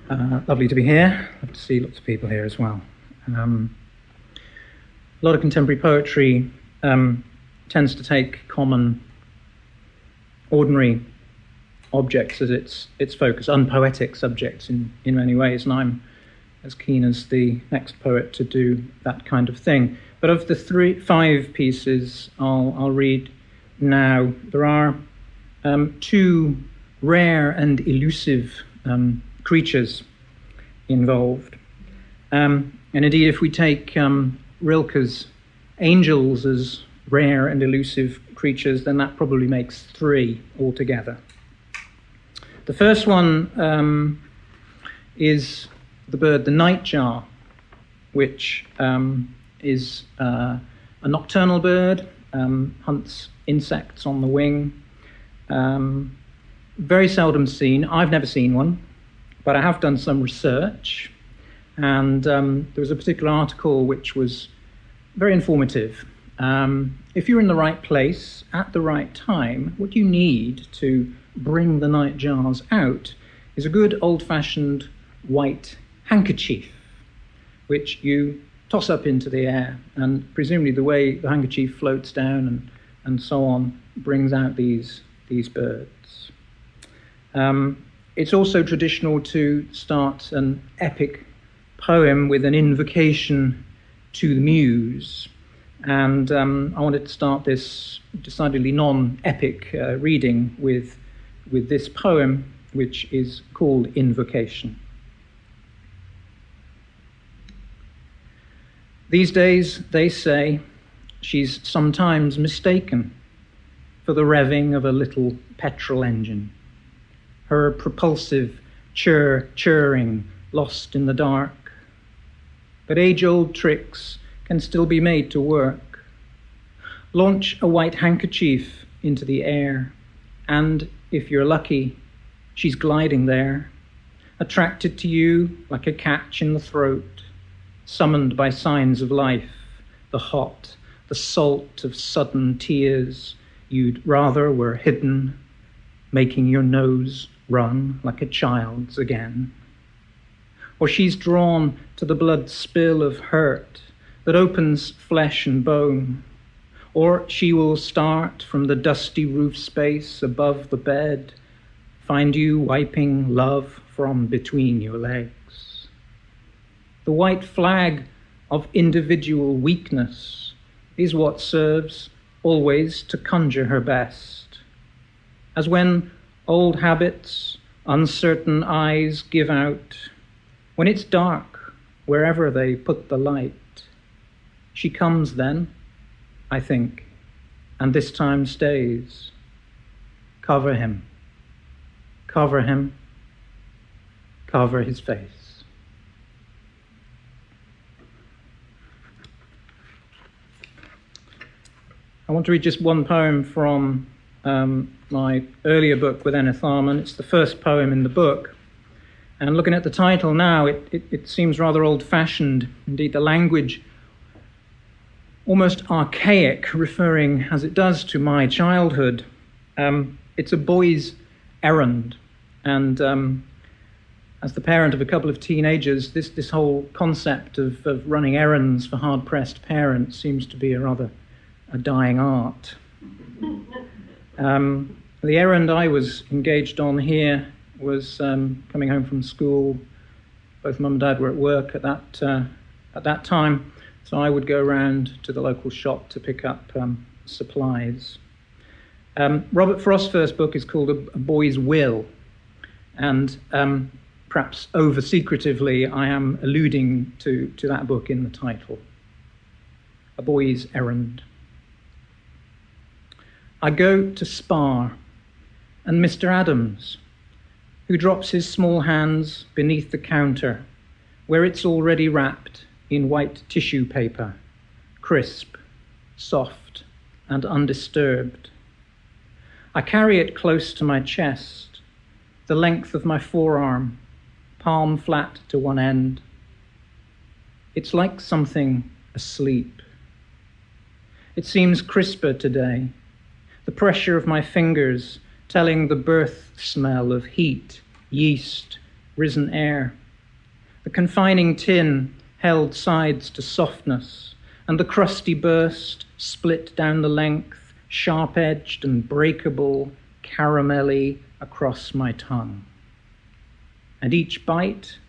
Lovely to be here. Love to see lots of people here as well. A lot of contemporary poetry tends to take common, ordinary objects as its focus, unpoetic subjects in many ways, and I'm as keen as the next poet to do that kind of thing. But of the five pieces I'll read now, there are two rare and elusive creatures involved. And indeed, if we take Rilke's angels as rare and elusive creatures, then that probably makes three altogether. The first one is the bird, the nightjar, which is a nocturnal bird, hunts insects on the wing. Very seldom seen. I've never seen one, but I have done some research, and there was a particular article which was very informative. If you're in the right place at the right time, what you need to bring the nightjars out is a good old-fashioned white handkerchief, which you toss up into the air, and presumably the way the handkerchief floats down and so on brings out these birds. It's also traditional to start an epic poem with an invocation to the muse, and I wanted to start this decidedly non-epic reading with this poem, which is called Invocation. These days, they say, she's sometimes mistaken for the revving of a little petrol engine, her propulsive churring lost in the dark. But age-old tricks can still be made to work. Launch a white handkerchief into the air, and if you're lucky, she's gliding there, attracted to you like a catch in the throat, summoned by signs of life, the hot, the salt of sudden tears you'd rather were hidden, making your nose run like a child's again. Or she's drawn to the blood spill of hurt that opens flesh and bone, or she will start from the dusty roof space above the bed, find you wiping love from between your legs. The white flag of individual weakness is what serves always to conjure her best. As when old habits, uncertain eyes give out, when it's dark wherever they put the light, she comes then, I think, and this time stays. Cover him, cover him, cover his face. I want to read just one poem from my earlier book with Enitharmon. It's the first poem in the book. And looking at the title now, it seems rather old-fashioned. Indeed, the language almost archaic, referring as it does to my childhood. It's a boy's errand. And as the parent of a couple of teenagers, this whole concept of running errands for hard-pressed parents seems to be a dying art. The errand I was engaged on here was coming home from school. Both Mum and Dad were at work at that time, so I would go around to the local shop to pick up supplies. Robert Frost's first book is called A Boy's Will, and perhaps over-secretively I am alluding to that book in the title. A Boy's Errand. I go to Spar, and Mr. Adams, who drops his small hands beneath the counter, where it's already wrapped in white tissue paper, crisp, soft, and undisturbed. I carry it close to my chest, the length of my forearm, palm flat to one end. It's like something asleep. It seems crisper today, the pressure of my fingers telling the birth smell of heat, yeast, risen air. The confining tin held sides to softness, and the crusty burst split down the length, sharp-edged and breakable, caramelly across my tongue. And each bite,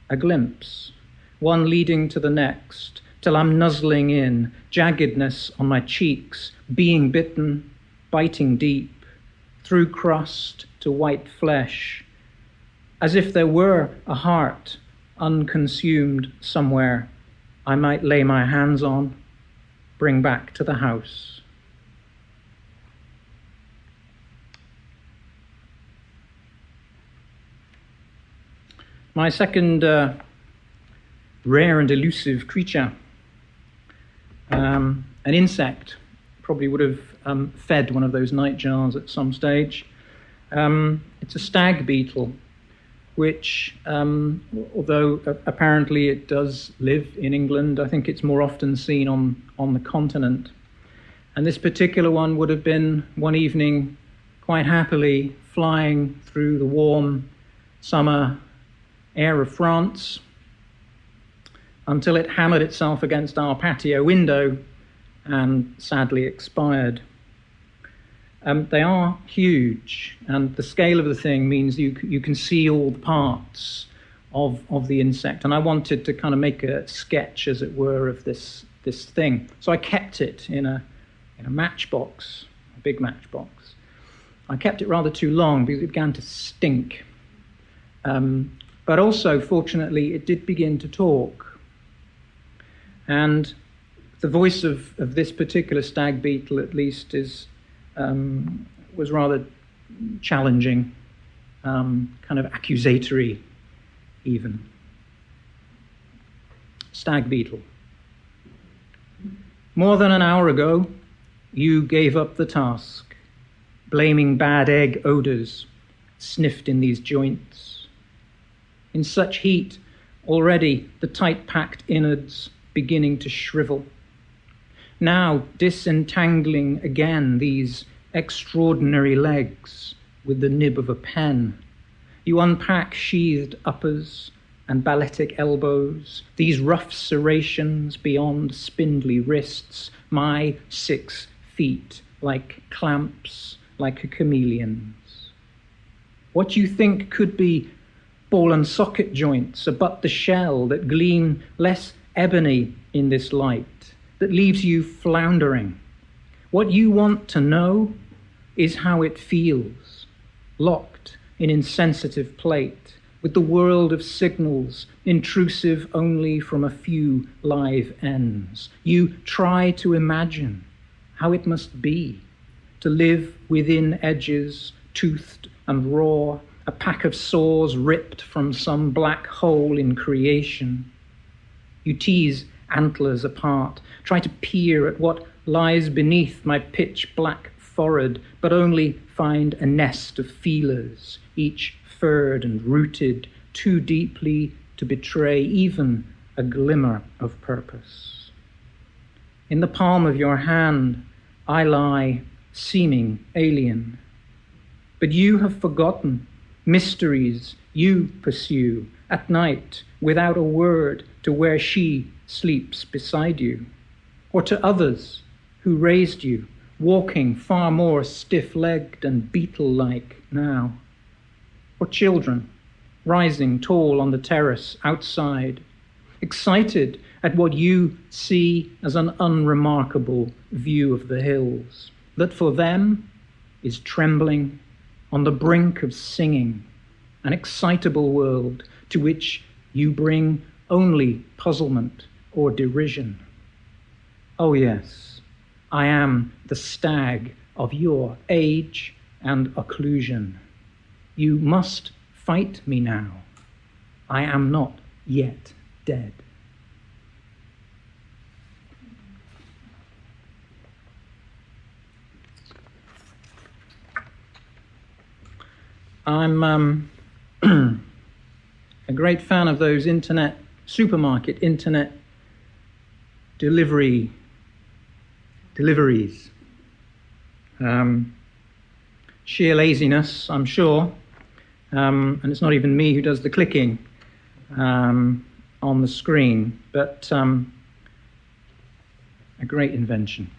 a glimpse, one leading to the next, till I'm nuzzling in, jaggedness on my cheeks, being bitten, biting deep, through crust to white flesh, as if there were a heart unconsumed somewhere I might lay my hands on, bring back to the house. My second rare and elusive creature, an insect, probably would have fed one of those nightjars at some stage. It's a stag beetle, which, although apparently it does live in England, I think it's more often seen on the continent. And this particular one would have been one evening quite happily flying through the warm summer air of France until it hammered itself against our patio window and sadly expired. They are huge, and the scale of the thing means you can see all the parts of the insect. And I wanted to kind of make a sketch, as it were, of this thing. So I kept it in a matchbox, a big matchbox. I kept it rather too long because it began to stink. But also, fortunately, it did begin to talk. And the voice of this particular stag beetle, at least, was rather challenging, kind of accusatory even. Stag beetle. More than an hour ago, you gave up the task, blaming bad egg odors sniffed in these joints. In such heat, already the tight-packed innards beginning to shrivel. Now disentangling again these extraordinary legs with the nib of a pen. You unpack sheathed uppers and balletic elbows, these rough serrations beyond spindly wrists, my 6 feet, like clamps, like a chameleon's. What you think could be ball and socket joints are but the shell that gleam less ebony in this light, that leaves you floundering. What you want to know is how it feels, locked in insensitive plate, with the world of signals intrusive only from a few live ends. You try to imagine how it must be to live within edges, toothed and raw, a pack of sores ripped from some black hole in creation. You tease antlers apart, try to peer at what lies beneath my pitch-black forehead, but only find a nest of feelers, each furred and rooted too deeply to betray even a glimmer of purpose. In the palm of your hand, I lie, seeming alien. But you have forgotten mysteries you pursue at night without a word to where she sleeps beside you, or to others who raised you, walking far more stiff-legged and beetle-like now, or children rising tall on the terrace outside, excited at what you see as an unremarkable view of the hills, that for them is trembling on the brink of singing, an excitable world to which you bring only puzzlement or derision. Oh yes, I am the stag of your age and occlusion. You must fight me now. I am not yet dead. I'm a great fan of those supermarket internet deliveries. Sheer laziness, I'm sure, and it's not even me who does the clicking on the screen, but a great invention.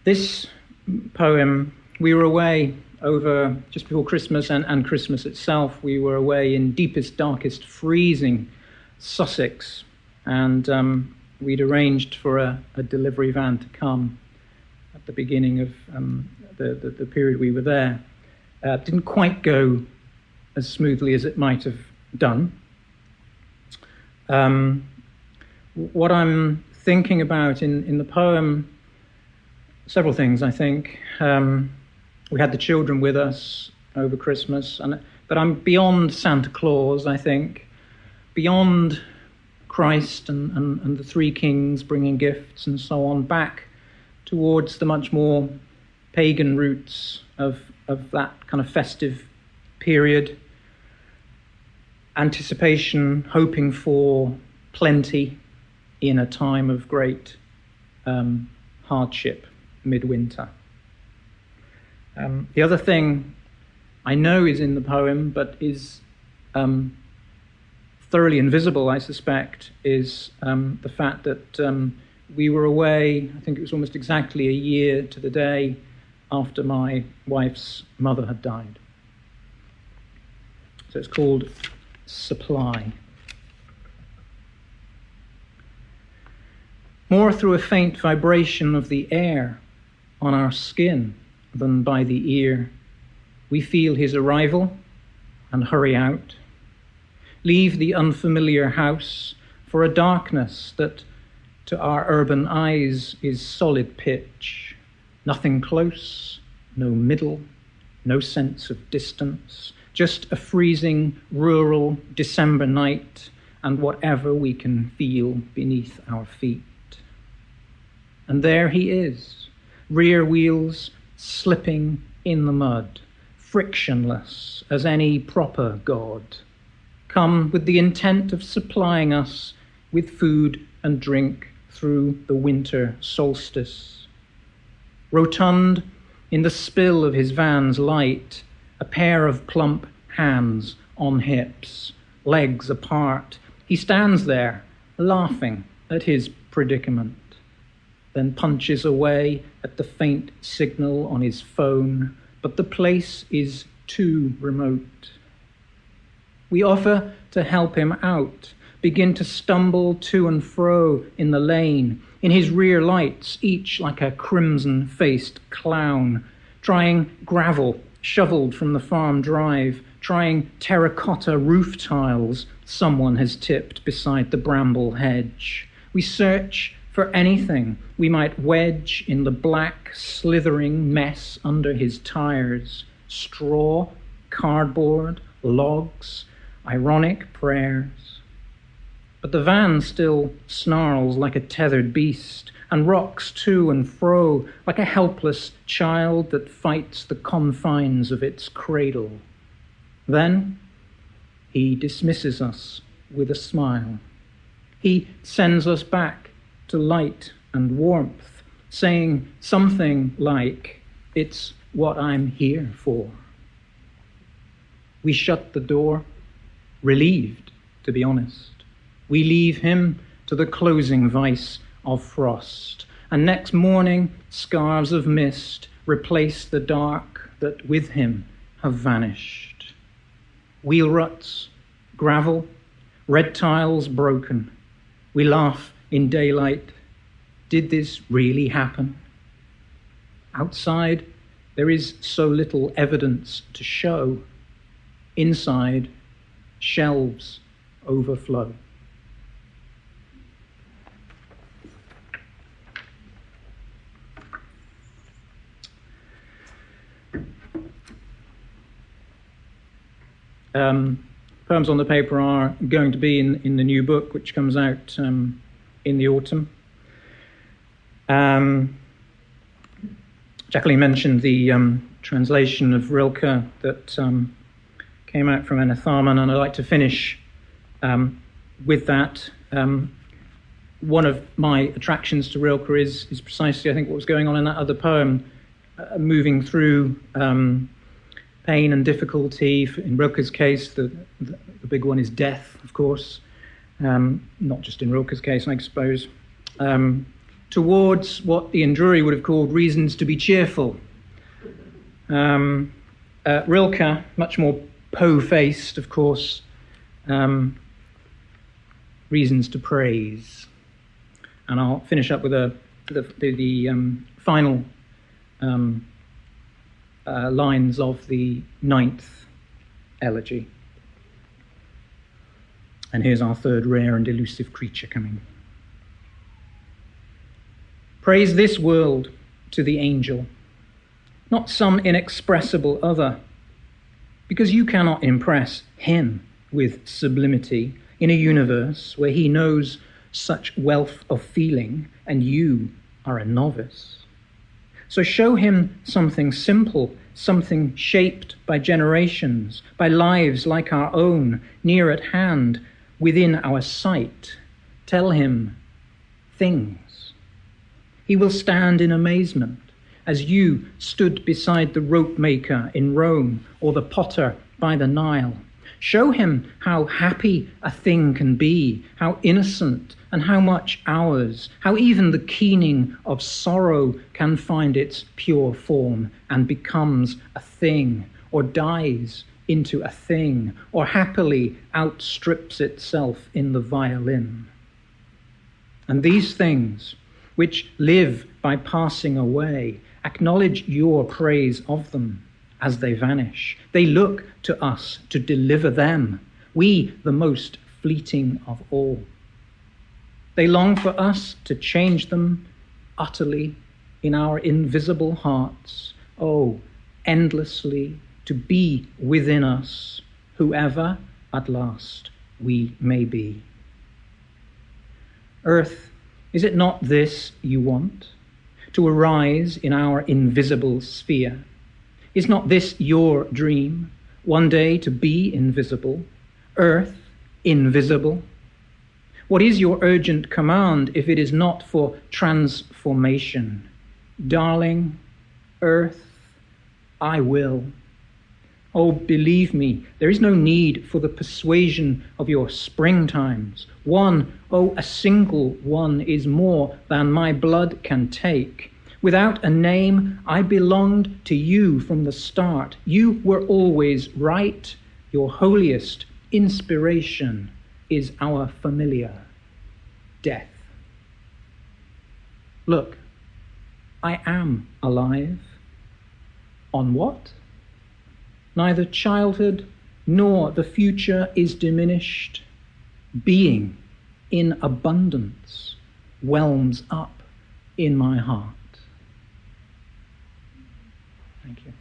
This poem, we were away over just before Christmas and Christmas itself. We were away in deepest, darkest, freezing Sussex, and we'd arranged for a delivery van to come at the beginning of the period we were there. Didn't quite go as smoothly as it might have done. What I'm thinking about in the poem, several things, I think. We had the children with us over Christmas, but I'm beyond Santa Claus, I think, beyond Christ and the three kings bringing gifts and so on, back towards the much more pagan roots of that kind of festive period. Anticipation, hoping for plenty in a time of great hardship, midwinter. The other thing I know is in the poem, but is thoroughly invisible, I suspect, is the fact that we were away, I think it was almost exactly a year to the day after my wife's mother had died. So it's called Supply. More through a faint vibration of the air on our skin than by the ear, we feel his arrival and hurry out. Leave the unfamiliar house for a darkness that to our urban eyes is solid pitch. Nothing close, no middle, no sense of distance, just a freezing rural December night and whatever we can feel beneath our feet. And there he is, rear wheels slipping in the mud, frictionless as any proper god, come with the intent of supplying us with food and drink through the winter solstice. Rotund in the spill of his van's light, a pair of plump hands on hips, legs apart, he stands there, laughing at his predicament, then punches away at the faint signal on his phone, but the place is too remote. We offer to help him out, begin to stumble to and fro in the lane, in his rear lights, each like a crimson-faced clown, trying gravel shoveled from the farm drive, trying terracotta roof tiles someone has tipped beside the bramble hedge. We search for anything we might wedge in the black, slithering mess under his tires. Straw, cardboard, logs, ironic prayers. But the van still snarls like a tethered beast and rocks to and fro like a helpless child that fights the confines of its cradle. Then he dismisses us with a smile. He sends us back to light and warmth, saying something like, "It's what I'm here for." We shut the door, relieved, to be honest. We leave him to the closing vice of frost, and next morning scarves of mist replace the dark that with him have vanished. Wheel ruts, gravel, red tiles broken. We laugh in daylight. Did this really happen? Outside, there is so little evidence to show. Inside, shelves overflow. Poems on the paper are going to be in the new book, which comes out in the autumn. Jacqueline mentioned the translation of Rilke that came out from Enitharmon, and I'd like to finish with that. One of my attractions to Rilke is precisely, I think, what was going on in that other poem, moving through pain and difficulty. In Rilke's case, the big one is death, of course. Not just in Rilke's case, I suppose. Towards what Ian Drury would have called reasons to be cheerful. Rilke, much more po-faced, of course, reasons to praise. And I'll finish up with the final lines of the 9th elegy. And here's our third rare and elusive creature coming. Praise this world to the angel, not some inexpressible other, because you cannot impress him with sublimity in a universe where he knows such wealth of feeling and you are a novice. So show him something simple, something shaped by generations, by lives like our own, near at hand, within our sight. Tell him things. He will stand in amazement as you stood beside the rope maker in Rome or the potter by the Nile. Show him how happy a thing can be, how innocent and how much ours, how even the keening of sorrow can find its pure form and becomes a thing, or dies into a thing, or happily outstrips itself in the violin. And these things, which live by passing away, acknowledge your praise of them as they vanish. They look to us to deliver them, we the most fleeting of all. They long for us to change them utterly in our invisible hearts, oh, endlessly to be within us, whoever at last we may be. Earth, is it not this you want? To arise in our invisible sphere? Is not this your dream, one day to be invisible? Earth, invisible? What is your urgent command if it is not for transformation? Darling, Earth, I will. Oh, believe me, there is no need for the persuasion of your springtimes. One, oh, a single one is more than my blood can take. Without a name, I belonged to you from the start. You were always right. Your holiest inspiration is our familiar death. Look, I am alive. On what? Neither childhood nor the future is diminished. Being in abundance whelms up in my heart. Thank you.